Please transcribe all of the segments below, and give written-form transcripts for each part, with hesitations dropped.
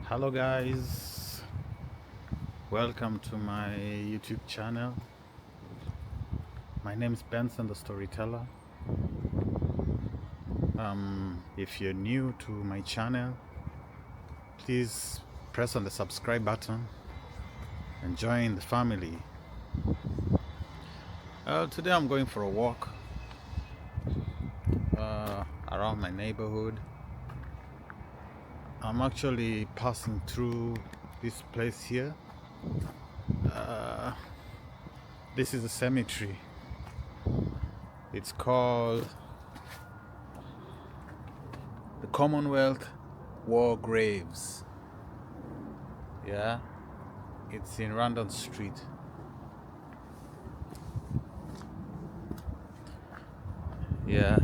Hello guys, welcome to my YouTube channel. My name is Benson the Storyteller. If you're new to my channel, please press on the subscribe button and join the family. Today I'm going for a walk around my neighborhood. I'm actually passing through this place here. This is a cemetery. It's called the Commonwealth War Graves. Yeah, it's in Randon Street. Yeah,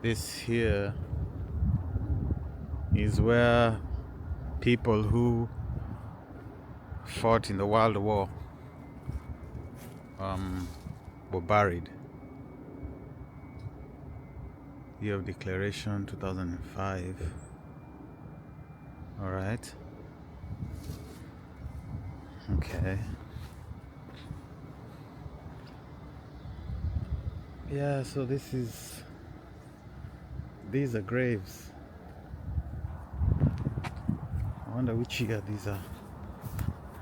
this here is where people who fought in the World War were buried. Year of Declaration 2005. All right. Okay. Yeah, so these are graves. I wonder which year these are.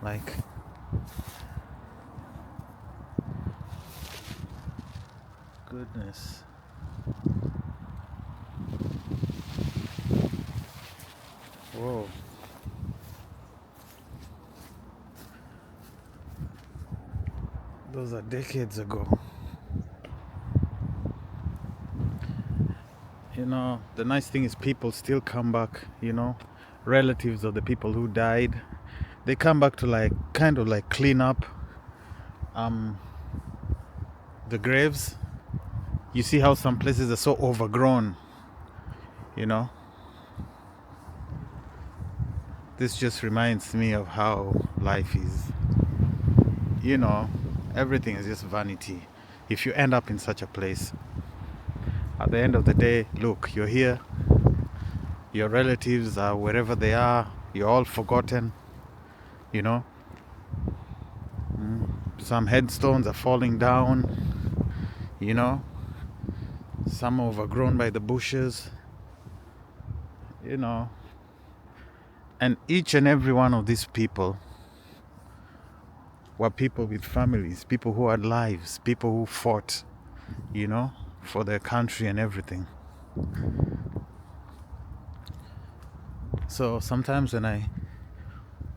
Like, goodness. Whoa. Those are decades ago. You know, the nice thing is people still come back, relatives of the people who died. They come back to kind of clean up the graves. You see how some places are so overgrown, you know? This just reminds me of how life is. Everything is just vanity. If you end up in such a place, at the end of the day, look, you're here, your relatives are wherever they are, you're all forgotten, you know? Some headstones are falling down, some are overgrown by the bushes, and each and every one of these people were people with families, people who had lives, people who fought, for their country and everything. So sometimes when I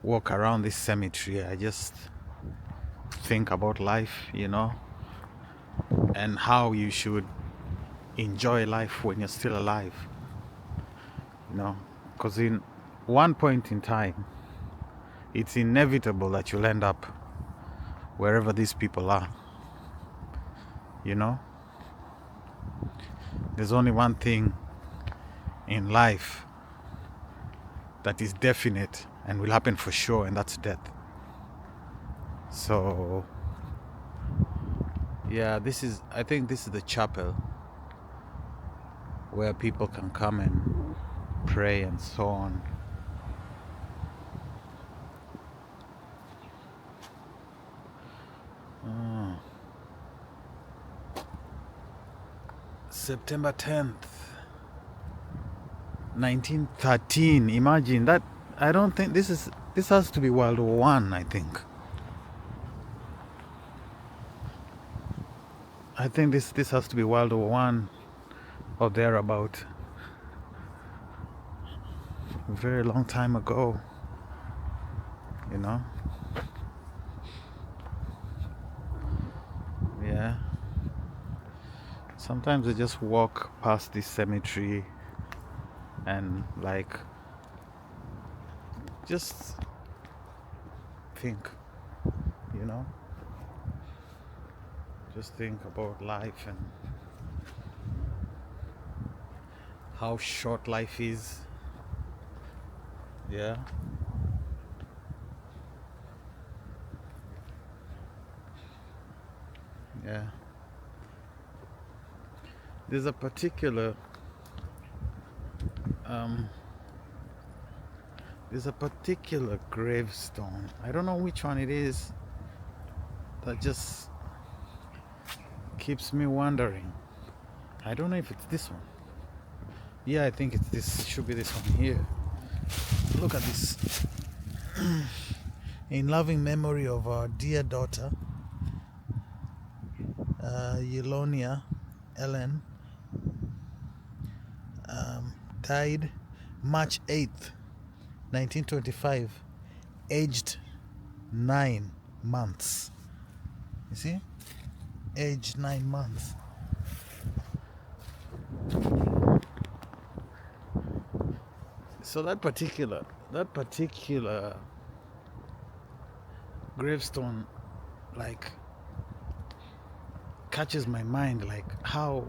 walk around this cemetery, I just think about life, and how you should enjoy life when you're still alive, because in one point in time, it's inevitable that you'll end up wherever these people are. There's only one thing in life that is definite and will happen for sure, and that's death. So yeah, I think this is the chapel where people can come and pray and so on. September 10th, 1913. Imagine that. I don't think this has to be World War One, I think. I think this has to be World War One or thereabout. A very long time ago, Yeah. Sometimes I just walk past this cemetery and just think, just think about life and how short life is. Yeah. Yeah. There's a particular There's a particular gravestone. I don't know which one it is. That just keeps me wondering. I don't know if it's this one. Yeah, I think it's this. Should be this one here. Look at this. In loving memory of our dear daughter, Eulonia Ellen, died March 8th, 1925, aged 9 months. You see? Aged 9 months. So that particular gravestone, like, catches my mind, like, how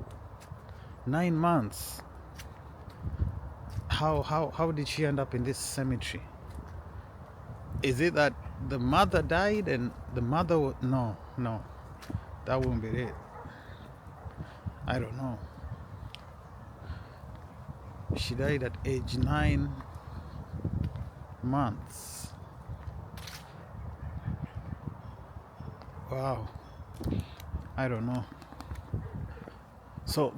9 months, how did she end up in this cemetery? Is it that the mother died and the mother no, that won't be it. I don't know. She died at age 9 months. Wow. I don't know. So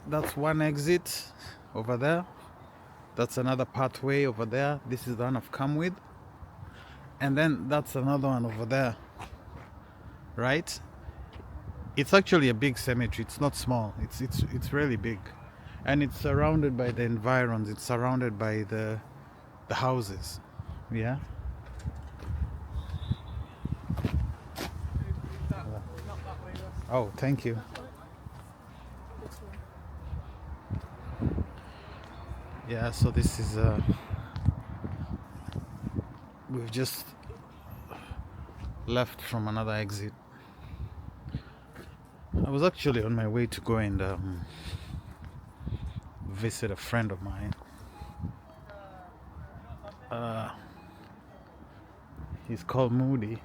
that's one exit over there. That's another pathway over there. This is the one I've come with. And then that's another one over there. Right? It's actually a big cemetery. It's not small. It's really big. And it's surrounded by the environs. It's surrounded by the houses. Yeah. Oh, thank you. Yeah, so this is we've just left from another exit. I was actually on my way to go and visit a friend of mine. He's called Moody.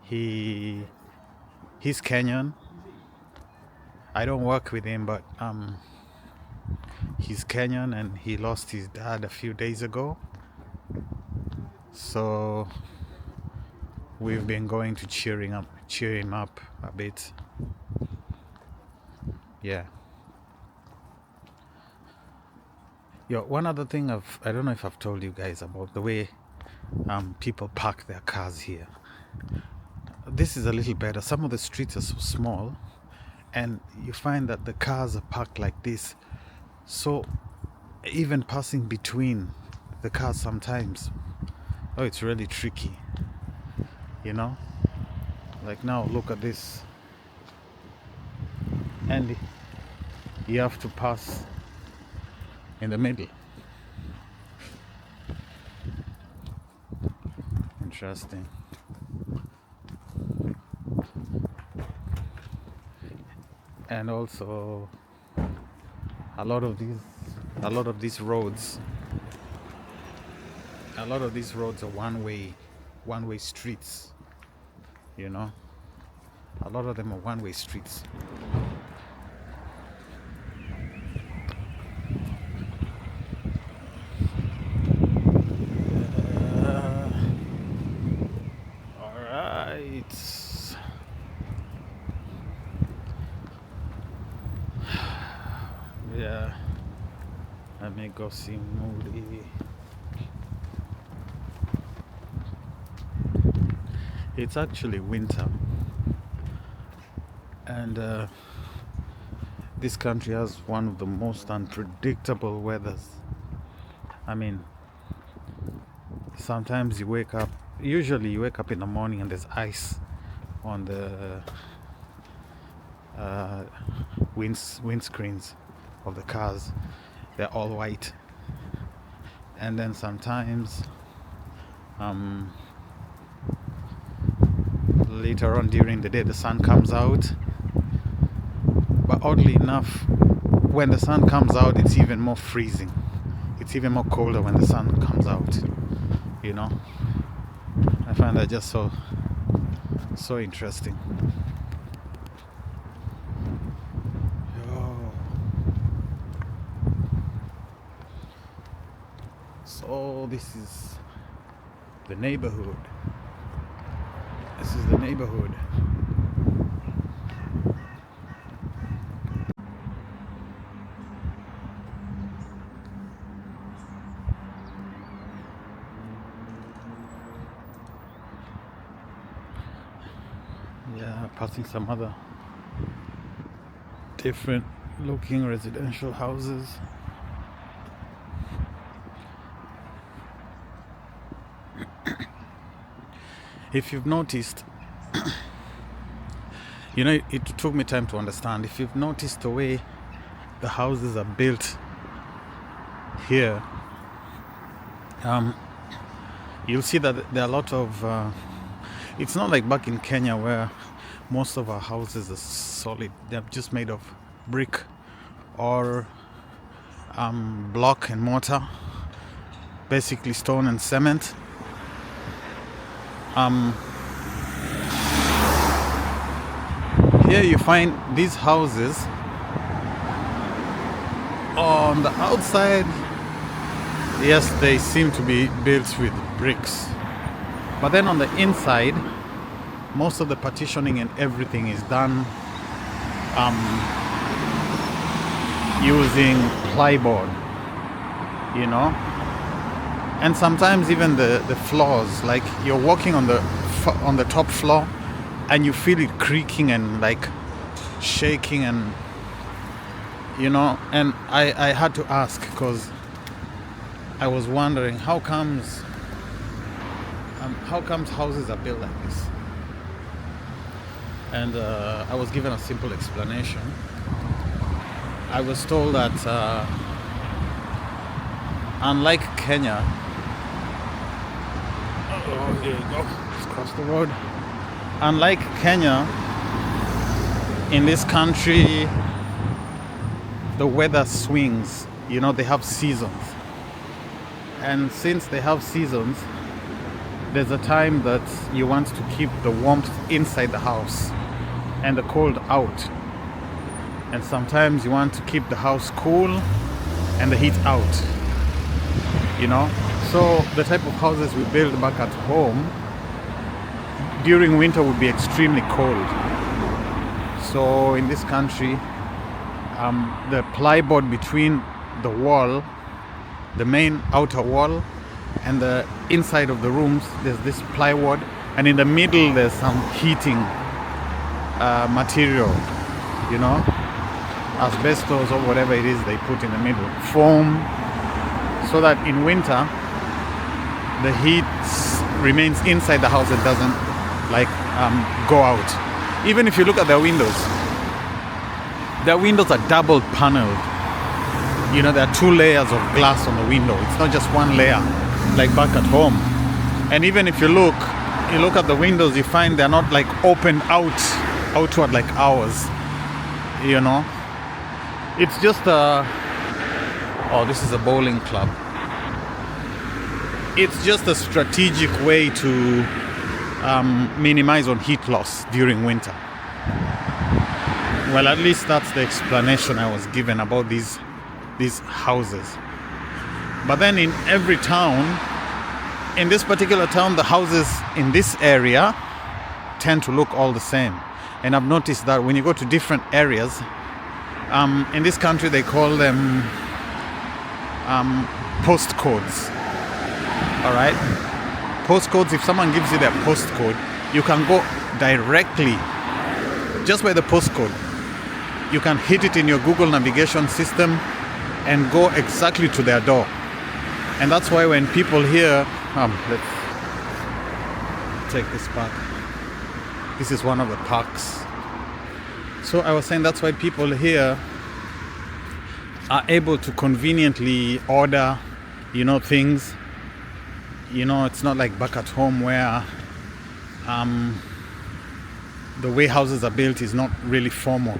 He's Kenyan. I don't work with him, but he's Kenyan and he lost his dad a few days ago. So we've been going to cheer him up a bit. Yeah. Yo, one other thing I don't know if I've told you guys about the way people park their cars here. This is a little better. Some of the streets are so small and you find that the cars are parked like this. So even passing between the cars sometimes, it's really tricky. You know? Like now, look at this. And you have to pass in the middle. Interesting. And also a lot of these roads are one-way streets, you know. A lot of them are one-way streets. Yeah, let me go see Moody. It's actually winter, and this country has one of the most unpredictable weathers. I mean, sometimes usually you wake up in the morning and there's ice on the windscreens of the cars. They're all white. And then sometimes later on during the day the sun comes out, but oddly enough, when the sun comes out it's even more freezing. It's even more colder when the sun comes out, you know. I find that just so interesting. Oh, this is the neighborhood. This is the neighborhood. Yeah, passing some other different looking residential houses. If you've noticed, it took me time to understand. If you've noticed the way the houses are built here, you'll see that there are a lot of it's not like back in Kenya where most of our houses are solid. They're just made of brick or block and mortar, basically stone and cement. Here you find these houses on the outside. Yes, they seem to be built with bricks, but then on the inside, most of the partitioning and everything is done using plywood, and sometimes even the floors, like you're walking on the top floor and you feel it creaking and like shaking, and and I had to ask, because I was wondering how comes houses are built like this. And I was given a simple explanation. I was told that unlike Kenya, here you go, let's cross the road. Unlike Kenya, in this country, the weather swings. They have seasons. And since they have seasons, there's a time that you want to keep the warmth inside the house and the cold out. And sometimes you want to keep the house cool and the heat out. So the type of houses we build back at home during winter would be extremely cold. So in this country, the plywood between the wall, the main outer wall, and the inside of the rooms, there's this plywood, and in the middle there's some heating material, asbestos or whatever it is they put in the middle, foam, so that in winter the heat remains inside the house. It doesn't go out. Even if you look at their windows are double paneled. There are 2 layers of glass on the window. It's not just one layer like back at home. And even if you look at the windows, you find they're not like opened outward like ours. It's just this is a bowling club. It's just a strategic way to minimize on heat loss during winter. Well, at least that's the explanation I was given about these houses. But then in every town, in this particular town, the houses in this area tend to look all the same. And I've noticed that when you go to different areas, in this country they call them postcodes. Alright? Postcodes, if someone gives you their postcode, you can go directly, just by the postcode, you can hit it in your Google navigation system and go exactly to their door. And that's why when people hear, let's take this park. This is one of the parks. So I was saying that's why people here are able to conveniently order, things. It's not like back at home where the way houses are built is not really formal.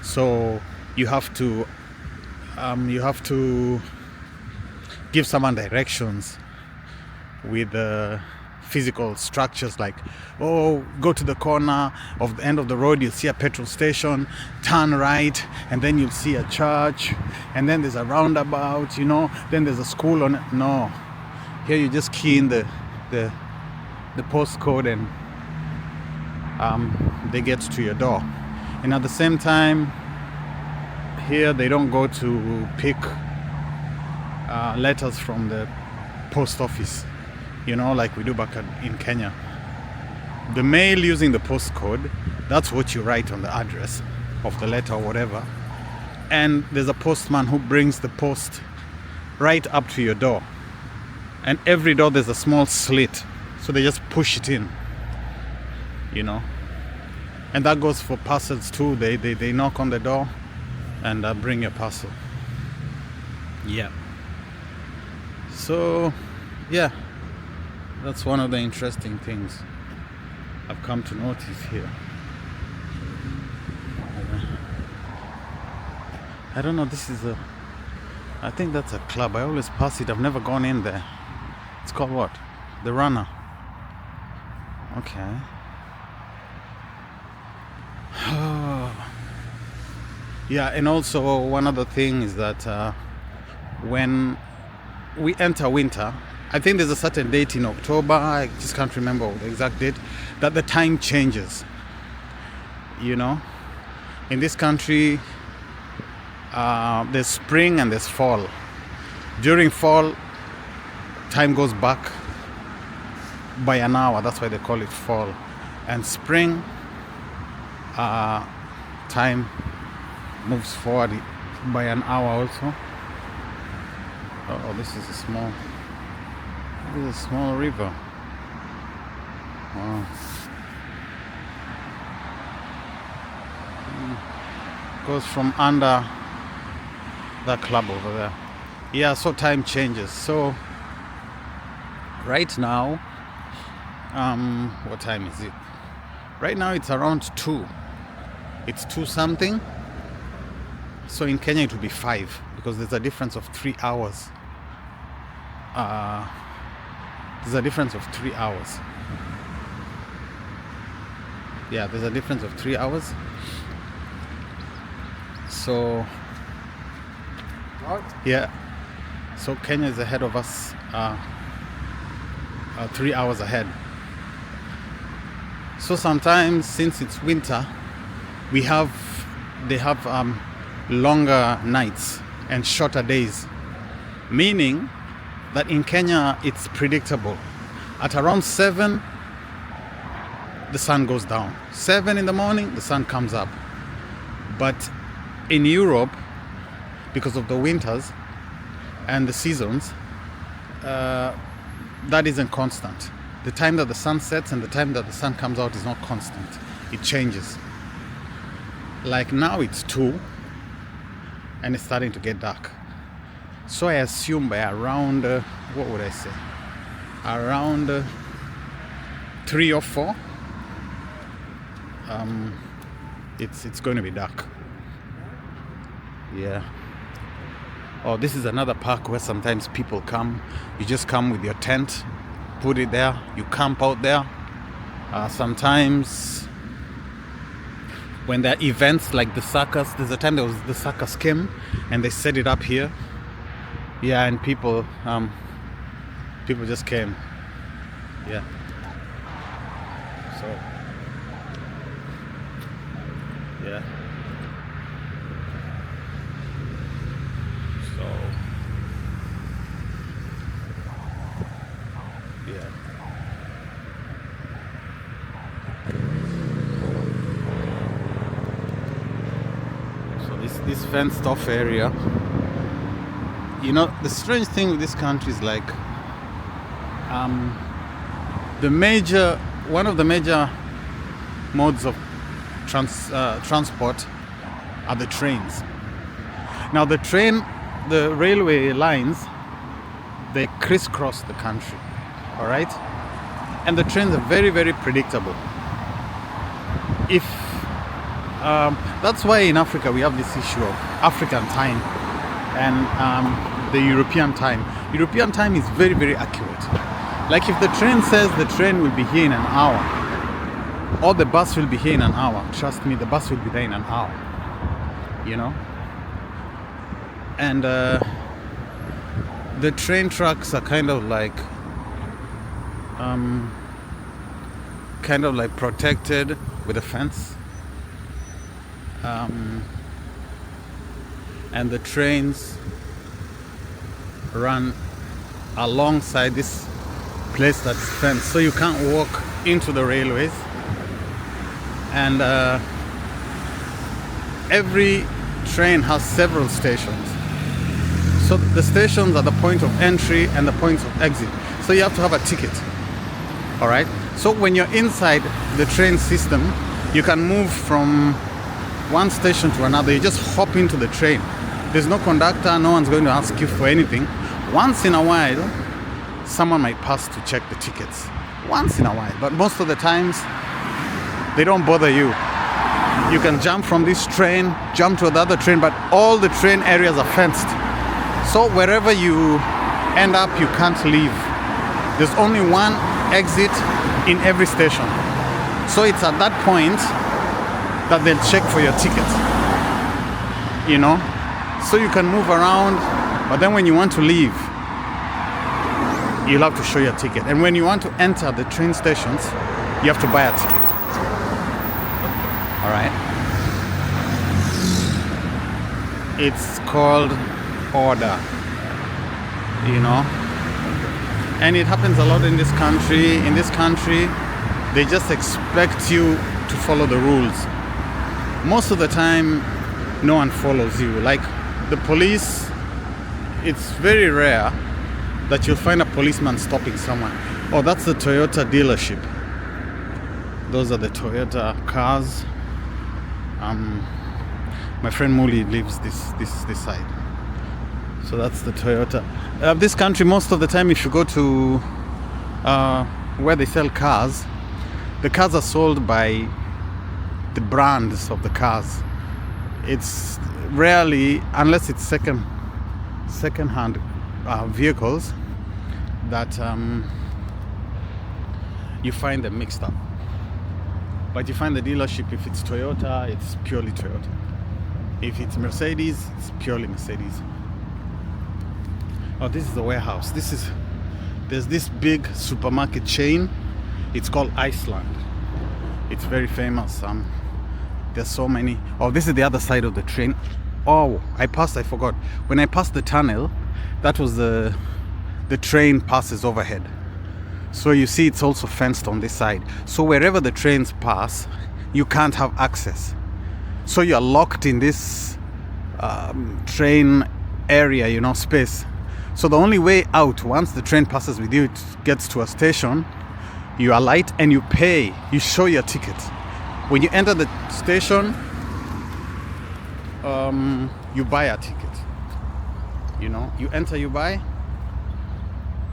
So you have to give someone directions with physical structures, like, oh, go to the corner of the end of the road, you'll see a petrol station, turn right, and then you'll see a church, and then there's a roundabout, then there's a school on it. No, here you just key in the postcode, and they get to your door. And at the same time, here they don't go to pick letters from the post office, like we do back in Kenya. The mail using the postcode, that's what you write on the address of the letter or whatever. And there's a postman who brings the post right up to your door. And every door there's a small slit, so they just push it in, And that goes for parcels too. They knock on the door and bring your parcel. Yeah. So, yeah, that's one of the interesting things I've come to notice here. I don't know, I think that's a club. I always pass it. I've never gone in there. It's called what? The Runner. Okay. Yeah, and also one other thing is that when we enter winter, I think there's a certain date in October, I just can't remember the exact date, that the time changes. In this country, there's spring and there's fall. During fall, time goes back by an hour. That's why they call it fall. And spring, time moves forward by an hour also. Oh, this is a small river. Wow. Goes from under that club over there. Yeah, so time changes. So right now, what time is it? Right now it's around 2. It's 2 something. So in Kenya it will be 5, because there's a difference of 3 hours. There's a difference of 3 hours. Yeah, there's a difference of 3 hours. So, yeah. So Kenya is ahead of us, 3 hours ahead. So sometimes, since it's winter, they have longer nights and shorter days, meaning that in Kenya it's predictable. At around 7, the sun goes down. 7 in the morning, the sun comes up. But in Europe, because of the winters and the seasons, that isn't constant. The time that the sun sets and the time that the sun comes out is not constant. It changes. Like now it's 2 and it's starting to get dark. So I assume by around, what would I say? Around 3 or 4, it's going to be dark. Yeah. Oh, this is another park where sometimes people come. You just come with your tent, put it there, you camp out there. Sometimes when there are events like the circus, there's a time there was the circus came and they set it up here. Yeah, and people just came. Yeah. So, yeah. So, yeah. So this fenced off area. The strange thing with this country is like one of the major modes of transport are the trains. Now the railway lines, they crisscross the country, all right? And the trains are very, very predictable. That's why in Africa we have this issue of African time and the European time. European time is very, very accurate. Like if the train says the train will be here in an hour, or the bus will be here in an hour, trust me, the bus will be there in an hour, you know. And the train tracks are kind of like protected with a fence, and the trains run alongside this place that's fenced, so you can't walk into the railways. And every train has several stations, so the stations are the point of entry and the points of exit, so you have to have a ticket. All right, so when you're inside the train system, you can move from one station to another. You just hop into the train. There's no conductor, no one's going to ask you for anything. Once in a while someone might pass to check the tickets, once in a while, but most of the times they don't bother you. You can jump from this train, jump to the other train, but all the train areas are fenced, so wherever you end up you can't leave. There's only one exit in every station, so it's at that point that they'll check for your ticket, you know. So you can move around, but then when you want to leave, you'll have to show your ticket. And when you want to enter the train stations, you have to buy a ticket. All right. It's called order, you know. And it happens a lot in this country. In this country, they just expect you to follow the rules. Most of the time, no one follows you. Like the police, it's very rare that you'll find a policeman stopping someone. Oh, that's the Toyota dealership. Those are the Toyota cars. My friend Muli lives this side. So that's the Toyota. This country, most of the time, if you go to where they sell cars, the cars are sold by the brands of the cars. It's rarely, unless it's second-hand vehicles, that you find them mixed up. But you find the dealership, if it's Toyota, it's purely Toyota. If it's Mercedes, it's purely Mercedes. Oh, this is the warehouse. There's this big supermarket chain. It's called Iceland. It's very famous. There's so many. Oh, this is the other side of the train. Oh, I forgot. When I passed the tunnel, that was the train passes overhead. So you see it's also fenced on this side. So wherever the trains pass, you can't have access. So you're locked in this train area, you know, space. So the only way out, once the train passes with you, it gets to a station, you alight and you pay. You show your ticket. When you enter the station, you buy a ticket. You know, you enter, you buy.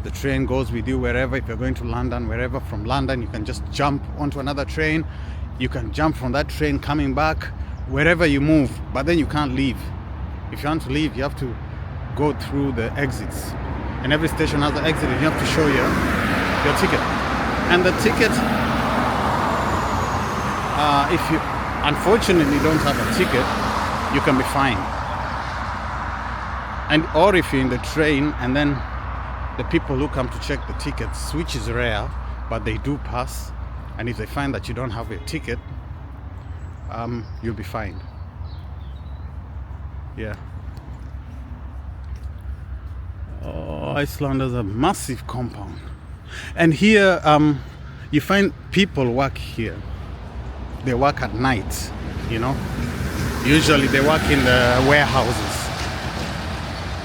The train goes with you wherever. If you're going to London, wherever, from London, you can just jump onto another train. You can jump from that train coming back, wherever you move, but then you can't leave. If you want to leave, you have to go through the exits. And every station has an exit, and you have to show your ticket. And the ticket, if you unfortunately don't have a ticket, you can be fined. And or if you're in the train and then the people who come to check the tickets, which is rare, but they do pass, and if they find that you don't have a ticket, you'll be fined. Yeah. Oh, Iceland has a massive compound, and here you find people work here. They work at night, you know. Usually they work in the warehouses,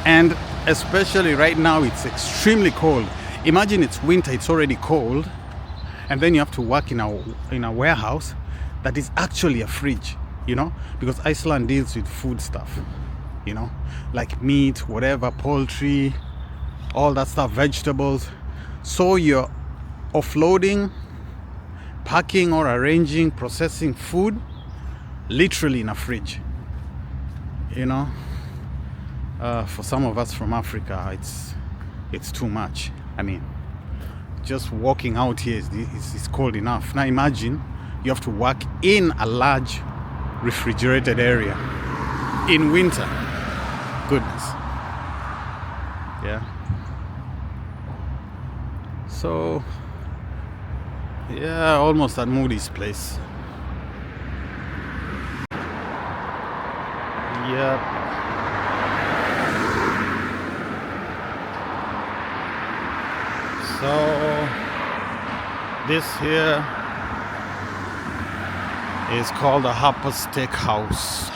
and especially right now it's extremely cold. Imagine it's winter, it's already cold, and then you have to work in a warehouse that is actually a fridge, you know, because Iceland deals with food stuff, you know, like meat, whatever, poultry, all that stuff, vegetables. So you're offloading, packing or arranging, processing food literally in a fridge, you know. For some of us from Africa, it's too much. I mean, just walking out here is cold enough. Now imagine you have to work in a large refrigerated area in winter. Goodness. Yeah. So yeah, almost at Moody's place. Yep. So this here is called the Harper Steakhouse.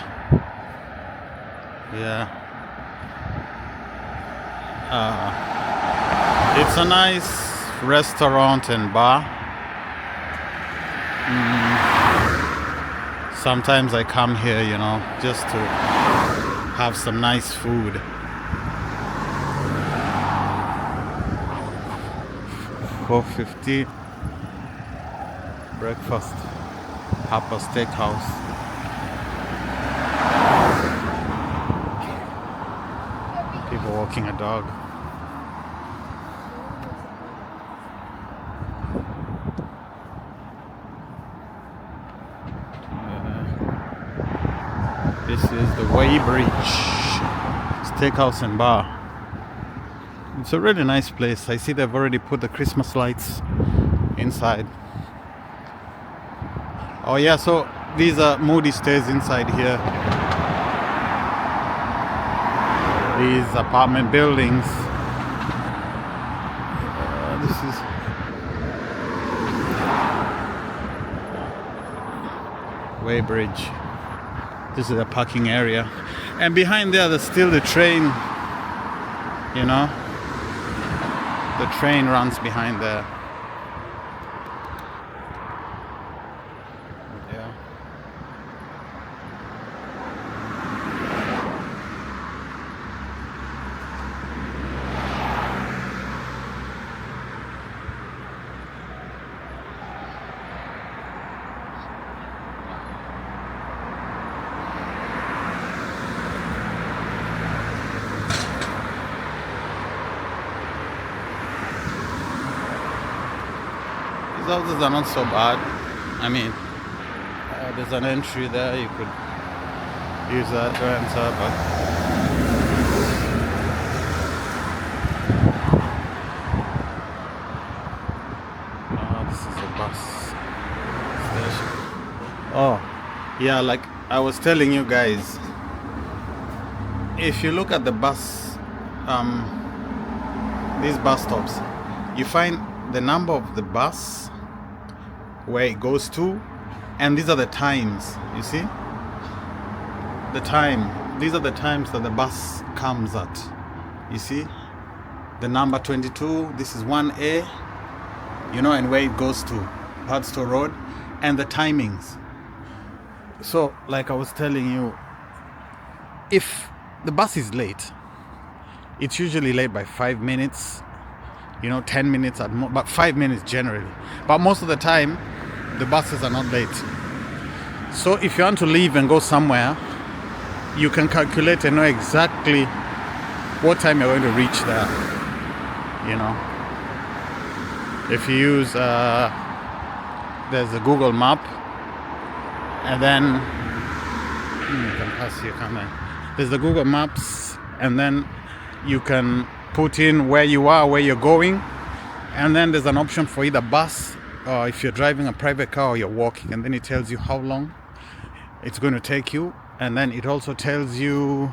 Yeah. It's a nice restaurant and bar. Sometimes I come here, you know, just to have some nice food. $4.50 breakfast, Harper Steakhouse. People walking a dog. This is the Weybridge Steakhouse and Bar. It's a really nice place. I see they've already put the Christmas lights inside. Oh yeah, so these are Moody stays inside here. These apartment buildings. This is Weybridge. This is a parking area. And behind there's still the train, you know. The train runs behind there. Yeah. These houses are not so bad. I mean, there's an entry there, you could use that to enter, but this is a bus station. Oh, yeah, like I was telling you guys, if you look at the bus, these bus stops, you find the number of the bus, where it goes to, and these are the times. You see the time, these are the times that the bus comes at. You see the number 22, this is 1A, you know, and where it goes to, Padstow Road, and the timings. So like I was telling you, if the bus is late, it's usually late by 5 minutes, you know, 10 minutes at most, but 5 minutes generally. But most of the time, the buses are not late. So if you want to leave and go somewhere, you can calculate and know exactly what time you're going to reach there. You know, if you use, there's a Google map, and then you can pass your camera. There's the Google Maps, and then you can put in where you are, where you're going, and then there's an option for either bus, or if you're driving a private car or you're walking, and then it tells you how long it's going to take you, and then it also tells you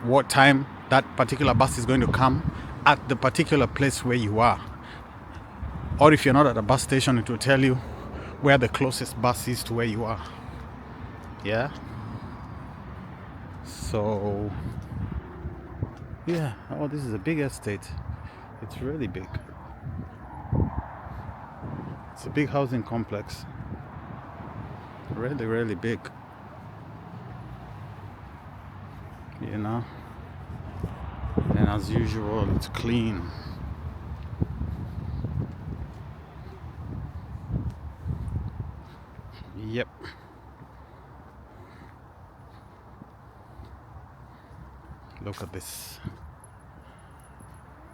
what time that particular bus is going to come at the particular place where you are. Or if you're not at a bus station, it will tell you where the closest bus is to where you are. Yeah. So yeah, oh, this is a big estate. It's really big. It's a big housing complex. Really, really big. You know, and as usual, it's clean. Yep. Look at this.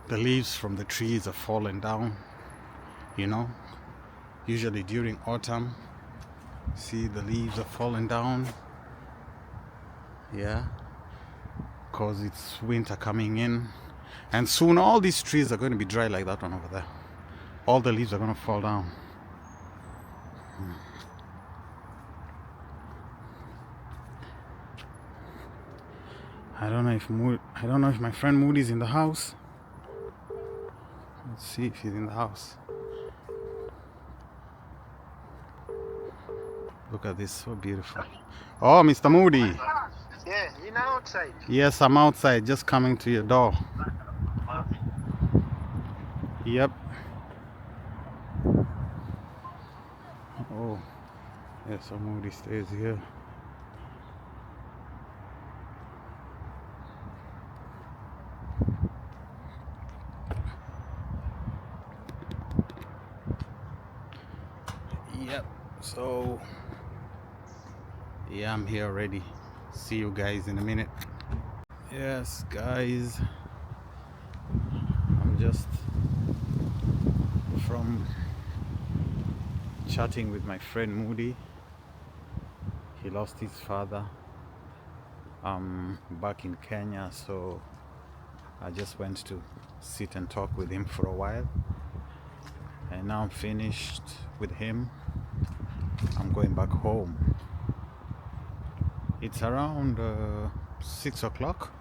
The leaves from the trees are falling down, you know, usually during autumn. See, the leaves are falling down. Yeah, because it's winter coming in, and soon all these trees are going to be dry like that one over there. All the leaves are going to fall down. I don't know if my friend Moody's in the house. Let's see if he's in the house. Look at this, so beautiful. Oh, Mr. Moody. Yeah, you know outside. Yes, I'm outside, just coming to your door. Yep. Oh, yeah, so Moody stays here. Yep, so yeah, I'm here already. See you guys in a minute. Yes, guys, I'm just from chatting with my friend Moody. He lost his father back in Kenya, so I just went to sit and talk with him for a while, and now I'm finished with him. I'm going back home. It's around 6 o'clock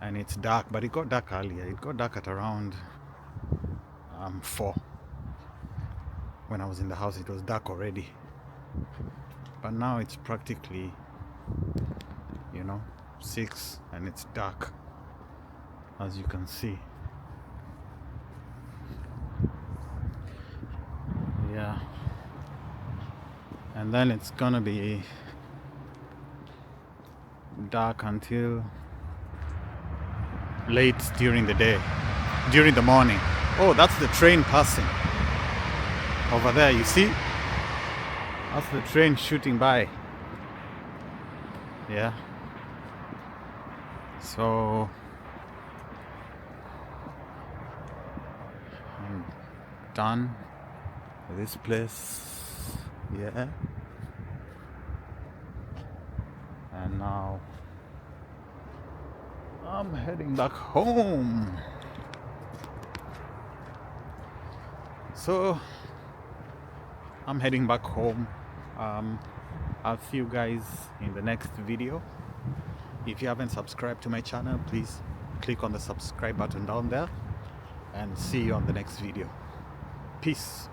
and it's dark, but it got dark earlier. It got dark at around 4. When I was in the house it was dark already, but now it's practically, you know, 6 and it's dark, as you can see. Yeah, and then it's gonna be dark until late during the day, during the morning. Oh, that's the train passing over there, you see? That's the train shooting by. Yeah, so I'm done with this place. Yeah, and now I'm heading back home. So I'm heading back home. I'll see you guys in the next video. If you haven't subscribed to my channel, please click on the subscribe button down there, and see you on the next video. Peace.